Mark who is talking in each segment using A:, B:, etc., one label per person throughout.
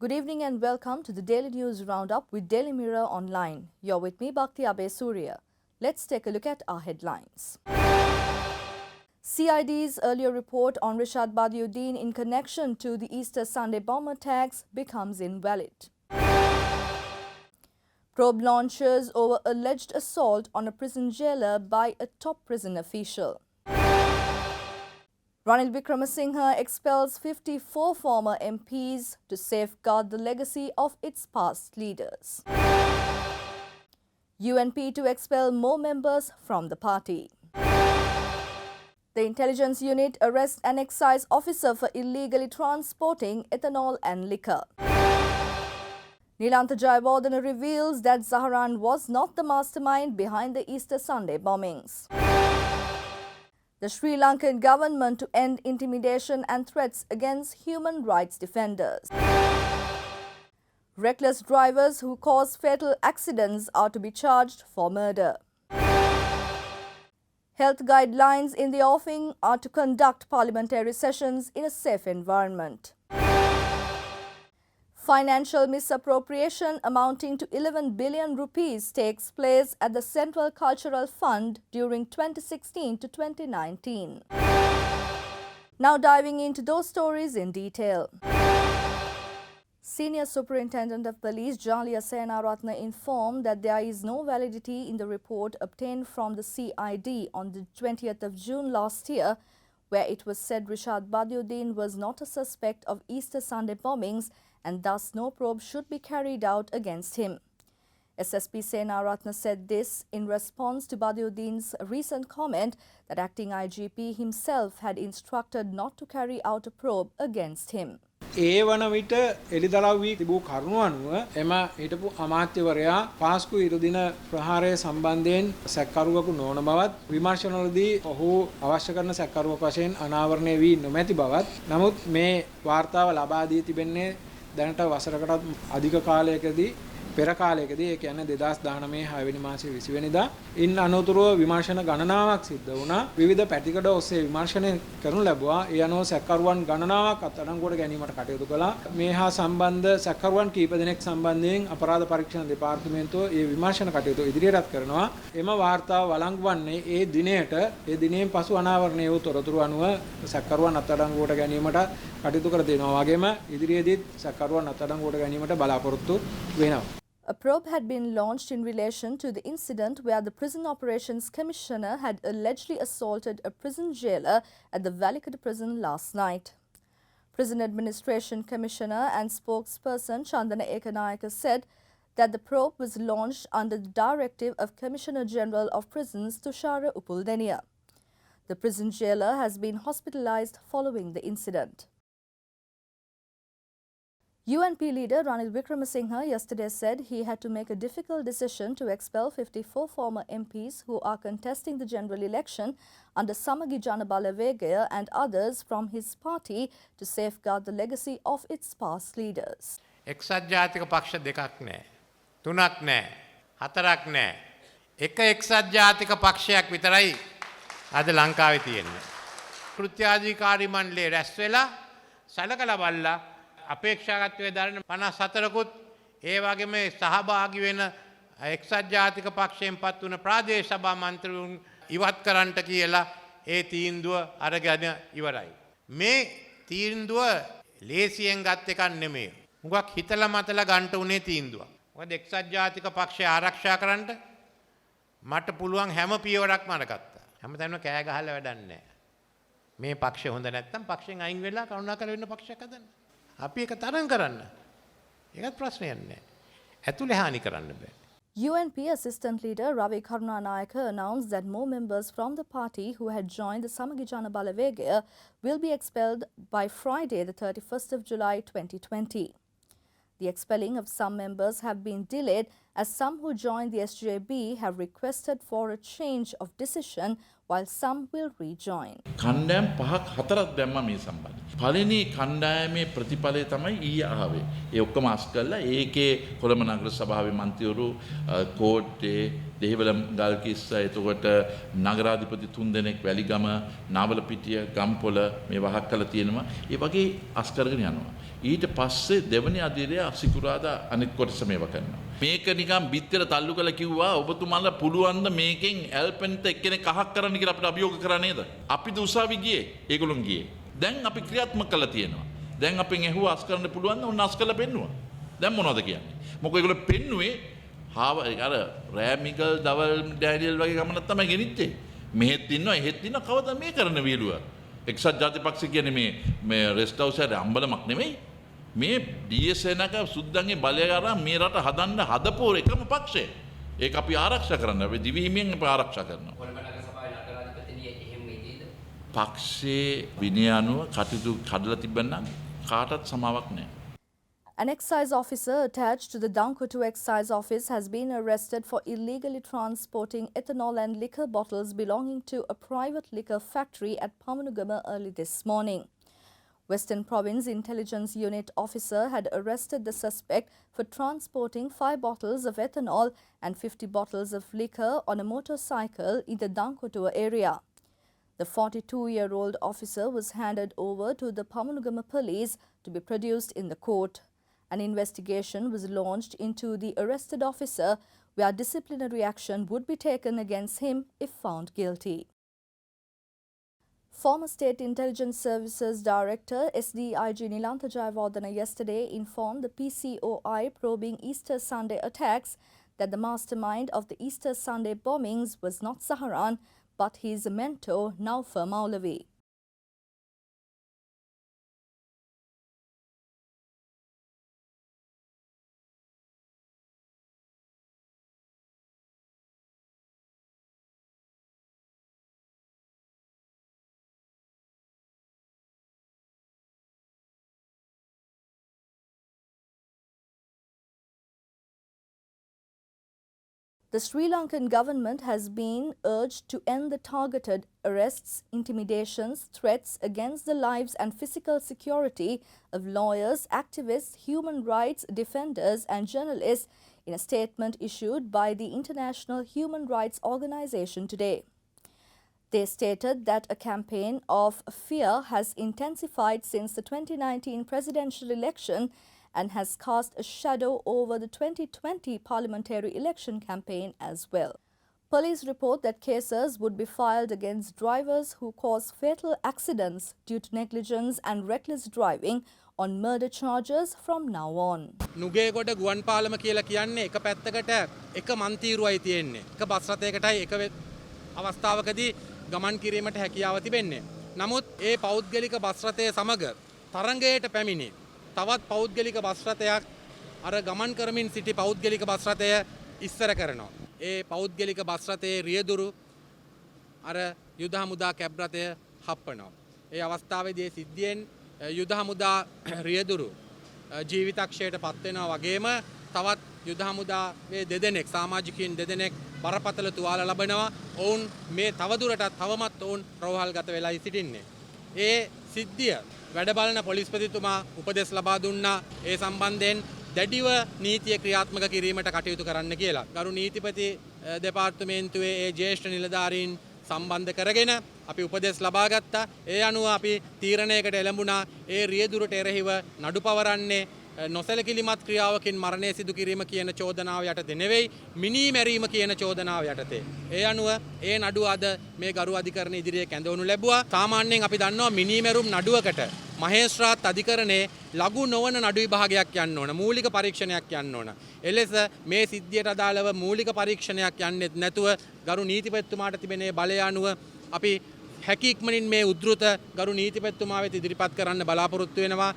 A: Good evening and welcome to the Daily News Roundup with Daily Mirror Online. You're with me, Bhakti Abe Surya. Let's take a look at our headlines. CID's earlier report on Rishad Badiuddin in connection to the Easter Sunday bomb attacks becomes invalid. Probe launches over alleged assault on a prison jailer by a top prison official. Ranil Wickramasinghe expels 54 former MPs to safeguard the legacy of its past leaders. UNP to expel more members from the party. The intelligence unit arrests an excise officer for illegally transporting ethanol and liquor. Nilantha Jayawardena reveals that Zaharan was not the mastermind behind the Easter Sunday bombings. The Sri Lankan government to end intimidation and threats against human rights defenders. Reckless drivers who cause fatal accidents are to be charged for murder. Health guidelines in the offing are to conduct parliamentary sessions in a safe environment. Financial misappropriation amounting to 11 billion rupees takes place at the Central Cultural Fund during 2016 to 2019. Now diving into those stories in detail. Senior Superintendent of Police Jalia Senaratne informed that there is no validity in the report obtained from the CID on the 20th of June last year, where it was said Rishad Badiuddin was not a suspect of Easter Sunday bombings and thus no probe should be carried out against him. SSP Senaratne said this in response to Badiuddin's recent comment that acting IGP himself had instructed not to carry out a probe against him.
B: ඒ වන විට එළිදරව් වී තිබූ කරුණු අනුව එම හිටපු අමාත්‍යවරයා පාස්කු ඉරුදින ප්‍රහාරය සම්බන්ධයෙන් සැකකරුවෙකු නොවන බවත් විමර්ශනවලදී ඔහු අවශ්‍ය කරන සැකකරුවෙකු වශයෙන් අනාවරණය වී නොමැති බවත් නමුත් මේ වාර්තාව ලබා දී තිබෙන්නේ දැනට වසරකටත් අධික කාලයකදී පෙර කාලයකදී ඒ කියන්නේ 2019 6 වෙනි මාසයේ 20 වෙනිදා ඉන් අනතුරුව විමර්ශන ගණනාවක් සිද්ධ වුණා විවිධ පැතිකඩ ඔස්සේ විමර්ශනය කරනු ලැබුවා ඒ අනුව සැකකරුවන් ගණනාවක් අත්අඩංගුවට ගැනීමට කටයුතු කළා මේ හා සම්බන්ධ සැකකරුවන් කීප දෙනෙක් සම්බන්ධයෙන් අපරාධ පරීක්ෂණ දෙපාර්තමේන්තුව ඒ විමර්ශන කටයුතු ඉදිරියට කරනවා එම වාර්තාව වළංගු වන්නේ ඒ දිනයට ඒ දිනෙන් පසු අනාවරණය වූ තොරතුරු අනුව සැකකරුවන් අත්අඩංගුවට ගැනීමට කටයුතු කර දෙනවා වගේම ඉදිරියේදීත් සැකකරුවන් අත්අඩංගුවට ගැනීමට බලාපොරොත්තු වෙනවා.
A: A probe had been launched in relation to the incident where the Prison Operations Commissioner had allegedly assaulted a prison jailer at the Valikada prison last night. Prison Administration Commissioner and spokesperson Chandana Ekanayaka said that the probe was launched under the directive of Commissioner General of Prisons Tushara Upuldeniya. The prison jailer has been hospitalized following the incident. UNP leader Ranil Wickramasinghe yesterday said he had to make a difficult decision to expel 54 former MPs who are contesting the general election under Samagi Jana Balawegaya and others from his party to safeguard the legacy of its past leaders.
C: එක්සත් ජාතික පක්ෂ දෙකක් නැහැ. තුනක් නැහැ. හතරක් නැහැ. එක එක්සත් ජාතික පක්ෂයක් විතරයි අද ලංකාවේ තියෙන්නේ. කෘත්‍යාධිකාරී මණ්ඩලයේ රැස් වෙලා සලකලා බලලා අපේක්ෂාගතව දරන 54කුත් ඒ වගේම සහභාගී වෙන එක්සත් ජාතික පක්ෂයෙන් පත් වුණ ප්‍රාදේශ සභා මන්ත්‍රීවරුන් ඉවත් කරන්නට කියලා ඒ තීන්දුව අරගෙන ඉවරයි. මේ තීන්දුව ලේසියෙන් ගත් එකක් නෙමෙයි. මුගක් හිතලා මතලා ගන්න උනේ තීන්දුවක්. මොකද එක්සත් ජාතික පක්ෂය ආරක්ෂා කරන්න මට පුළුවන් හැම පියවරක්ම අරගත්තා. හැමතැනම කෑ ගහලා වැඩක් නැහැ. මේ පක්ෂය හොඳ නැත්තම් පක්ෂයෙන් අයින් වෙලා කරුණාකර වෙන පක්ෂයක් හදන්න. අපි එක තරම් කරන්න. ඒකත් ප්‍රශ්නයක් නෑ. ඇතුලේ හානි කරන්න බෑ.
A: UNP Assistant Leader Ravi Karunanayaka announced that more members from the party who had joined the Samagi Jana Balawegaya will be expelled by Friday, the 31st of July 2020. The expelling of some members have been delayed as some who joined the SJB have requested for a change of decision while some will rejoin.
D: කණ්ඩායම් පහක් හතරක් දැම්මා මේ සම්බන්ධයෙන්. පළවෙනි කණ්ඩායමේ ප්‍රතිඵලය තමයි ඊයේ ආවේ. ඒ ඔක්කොම අස් කළා. ඒකේ කොළඹ නගර සභාවේ මන්ත්‍රීවරු කෝට්ටේ දෙහිවල ගල්කිස්ස එතකොට නගරාධිපති තුන්දෙනෙක් වැලිගම නාවලපිටිය ගම්පොළ මේ වහක් කරලා තියෙනවා. ඒ වගේ අස් කරගෙන යනවා. ඊට පස්සේ දෙවනි අදියරේ අසිකුරාදා අනිත් කොටස මේවා කරනවා. මේක නිකන් බිත්තර තල්ලු කරලා කිව්වා ඔබතුමාලා පුළුවන් ද මේකෙන් ඇල්පෙන්ට එක්කෙනෙක් අහක් කරන්න කියලා අපිට අභියෝග කරා නේද? අපිද උසාවි ගියේ. ඒගොල්ලොන් ගියේ. දැන් අපි ක්‍රියාත්මක කළා තියෙනවා. දැන් අපෙන් ඇහුවා අස් කරන්න පුළුවන් ද? ඔන්න අස් කරලා පෙන්නුවා. දැන් මොනවද කියන්නේ? මොකද ඒගොල්ලෝ පෙන්නුවේ අර රෑමිකල් දවල් ඩෑනියල් වගේ ගමනක් තමයි ගෙනිච්චේ. මෙහෙත් ඉන්නවා එහෙත් ඉන්නවා කවදා මේ කරන වියලුව? එක්සත් ජාතිපක්ෂ කියන්නේ මේ රෙස්ට් හවුස් එකේ අම්බලමක් නෙමෙයි. මේ ඩීඑස්එනක සුද්දන්ගේ බලය අරන් මේ රට හදන්න හදපු එකම පක්ෂය. ඒක අපි ආරක්ෂා කරන්න. අපි දිවි හිමියෙන් අපි ආරක්ෂා කරනවා. පක්ෂයේ විනය අනුව කටයුතු කඩලා තිබෙන්නම් කාටවත් සමාවක් නැහැ.
A: An excise officer attached to the Dankotu excise office has been arrested for illegally transporting ethanol and liquor bottles belonging to a private liquor factory at Pamanugama early this morning. Western Province Intelligence Unit officer had arrested the suspect for transporting 5 bottles of ethanol and 50 bottles of liquor on a motorcycle in the Dankotu area. The 42-year-old officer was handed over to the Pamanugama police to be produced in the court. An investigation was launched into the arrested officer where disciplinary action would be taken against him if found guilty. Former State Intelligence Services Director SDIG Nilantha Jayawardena yesterday informed the PCOI probing Easter Sunday attacks that the mastermind of the Easter Sunday bombings was not Saharan but his mentor Naufar Maulavi. The Sri Lankan government has been urged to end the targeted arrests, intimidations, threats against the lives and physical security of lawyers, activists, human rights defenders and journalists in a statement issued by the International Human Rights Organization today. They stated that a campaign of fear has intensified since the 2019 presidential election and has cast a shadow over the 2020 parliamentary election campaign as well. Police report that cases would be filed against drivers who cause fatal accidents due to negligence and reckless driving on murder charges from now on.
E: Nugegoda ගුවන් පාලම කියලා කියන්නේ එක පැත්තකට එක මන්තිරුවයි තියෙන්නේ. එක bus රථයකටයි එක අවස්ථාවකදී ගමන් කිරීමට හැකියාව තිබෙන්නේ. නමුත් ඒ පෞද්ගලික බස් රථය සමග තරංගයට පැමිණි තවත් පෞද්ගලික බස් රථයක් අර ගමන් කරමින් සිටි පෞද්ගලික බස් රථය ඉස්සර කරනවා. ඒ පෞද්ගලික බස් රථයේ රියදුරු අර යුද හමුදා කැබ් රථය හප්පනවා. ඒ අවස්ථාවේදී ඒ සිද්ධියෙන් යුද හමුදා රියදුරු ජීවිතක්ෂයට පත් වෙනවා වගේම තවත් යුද හමුදාවේ දෙදෙනෙක් සමාජිකයින් දෙදෙනෙක් බරපතල තුවාල ලබනවා. ඔවුන් මේ තවදුරටත් තවමත් ඔවුන් ප්‍රෝහල්ගත වෙලායි සිටින්නේ. ඒ සිද්ධිය වැඩ බලන පොලිස්පතිතුමා උපදෙස් ලබා දුන්නා ඒ සම්බන්ධයෙන් දැඩිව නීතිය ක්‍රියාත්මක කිරීමට කටයුතු කරන්න කියලා. ගරු නීතිපති දෙපාර්තමේන්තුවේ ඒ ජ්‍යෙෂ්ඨ නිලධාරීන් සම්බන්ධ කරගෙන අපි උපදෙස් ලබා ගත්තා. ඒ අනුව අපි තීරණයකට එළඹුණා ඒ රියදුරට එරෙහිව නඩු පවරන්නේ නොසැලකිලිමත් ක්‍රියාවකින් මරණය සිදු කිරීම කියන චෝදනාව යටතේ නෙවෙයි මිනී මැරීම කියන චෝදනාව යටතේ. ඒ අනුව ඒ නඩුව අද මේ ගරු අධිකරණ ඉදිරියේ කැඳවනු ලැබුවා. සාමාන්‍යයෙන් අපි දන්නවා මිනී මැරුම් නඩුවකට මහේස්ත්‍රාත් අධිකරණයේ ලඝු නොවන නඩු විභාගයක් යන්න ඕන. මූලික පරීක්ෂණයක් යන්න ඕන. එලෙස මේ සිද්ධියට අදාළව මූලික පරීක්ෂණයක් යන්නේ නැතුව ගරු නීතිපතිතුමාට තිබෙන බලය අනුව අපි හැකි ඉක්මනින් මේ උද්ෘත ගරු නීතිපතිතුමා වෙත ඉදිරිපත් කරන්න බලාපොරොත්තු වෙනවා.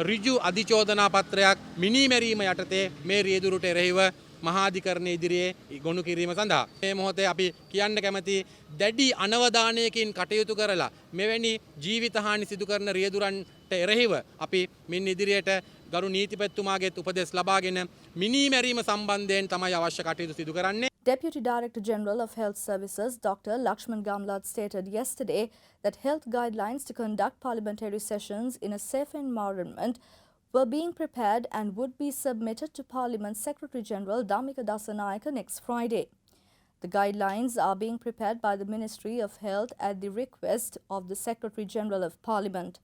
E: ඍජු අධිචෝදනා පත්‍රයක් මිනී මැරීම යටතේ මේ රියදුරුට එරෙහිව මහාධිකරණයේ ඉදිරියේ ගොනු කිරීම සඳහා මේ මොහොතේ අපි කියන්න කැමති දැඩි අනවධානයකින් කටයුතු කරලා මෙවැනි ජීවිත හානි සිදු කරන රියදුරන්ට එරෙහිව අපි මින් ඉදිරියට ගරු නීතිපතිතුමාගේ උපදෙස් ලබාගෙන මිනී මැරීම සම්බන්ධයෙන් තමයි අවශ්‍ය කටයුතු සිදු කරන්නේ.
A: Deputy Director General of Health Services Dr. Lakshman Gamlat stated yesterday that health guidelines to conduct parliamentary sessions in a safe environment were being prepared and would be submitted to Parliament Secretary General Dhammika Dasanayake next Friday. The guidelines are being prepared by the Ministry of Health at the request of the Secretary General of Parliament.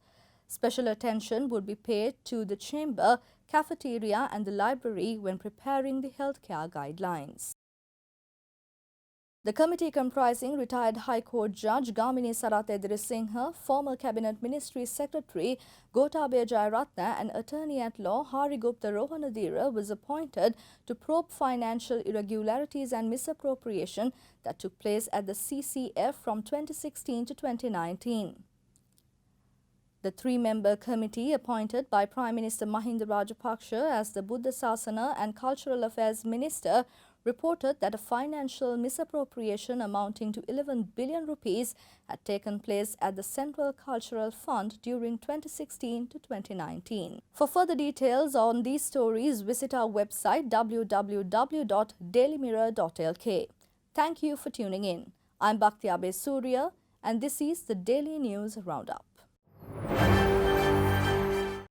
A: Special attention would be paid to the chamber, cafeteria and the library when preparing the healthcare guidelines. The committee, comprising retired High Court Judge Gamini Sarath Edirisinghe, former Cabinet Ministry Secretary Gotabaya Jayaratne and Attorney-at-Law Harigupta Rohanadira, was appointed to probe financial irregularities and misappropriation that took place at the CCF from 2016 to 2019. The three-member committee, appointed by Prime Minister Mahinda Rajapaksa as the Buddha Sasana and Cultural Affairs Minister, reported that a financial misappropriation amounting to 11 billion rupees had taken place at the Central Cultural Fund during 2016 to 2019. For further details on these stories, visit our website www.dailymirror.lk. Thank you for tuning in. I'm Bhakti Abe Surya, and this is the Daily News Roundup.